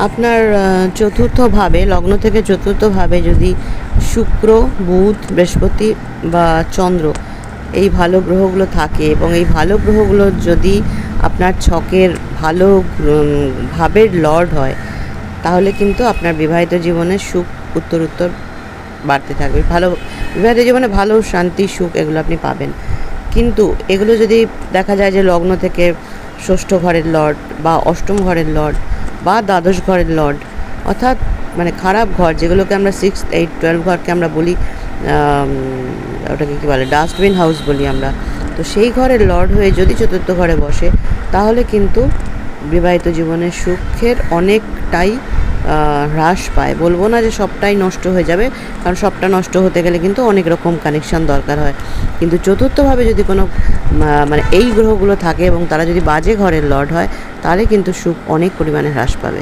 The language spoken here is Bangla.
আপনার চতুর্থভাবে, লগ্ন থেকে চতুর্থভাবে যদি শুক্র, বুধ, বৃহস্পতি বা চন্দ্র এই ভালো গ্রহগুলো থাকে এবং এই ভালো গ্রহগুলো যদি আপনার ছকের ভালো ভাবের লর্ড হয়, তাহলে কিন্তু আপনার বিবাহিত জীবনে সুখ উত্তর বাড়তে থাকবে। ভালো বিবাহিত জীবনে ভালো শান্তি, সুখ এগুলো আপনি পাবেন। কিন্তু এগুলো যদি দেখা যায় যে লগ্ন থেকে ষষ্ঠ ঘরের লর্ড বা অষ্টম ঘরের লর্ড বা দ্বাদশ ঘরের লর্ড, অর্থাৎ মানে খারাপ ঘর, যেগুলোকে আমরা 6, 8, 12 ঘরকে আমরা বলি, ওটাকে কী বলে, ডাস্টবিন হাউস বলি আমরা। তো সেই ঘরের লর্ড হয়ে যদি চতুর্থ ঘরে বসে, তাহলে কিন্তু বিবাহিত জীবনের সুখের অনেকটাই হ্রাস পায়। বলবো না যে সবটাই নষ্ট হয়ে যাবে, কারণ সবটা নষ্ট হতে গেলে কিন্তু অনেক রকম কানেকশান দরকার হয়। কিন্তু চতুর্থভাবে যদি কোনো মানে এই গ্রহগুলো থাকে এবং তারা যদি বাজে ঘরের লর্ড হয়, তাহলে কিন্তু সুখ অনেক পরিমাণে হ্রাস পাবে।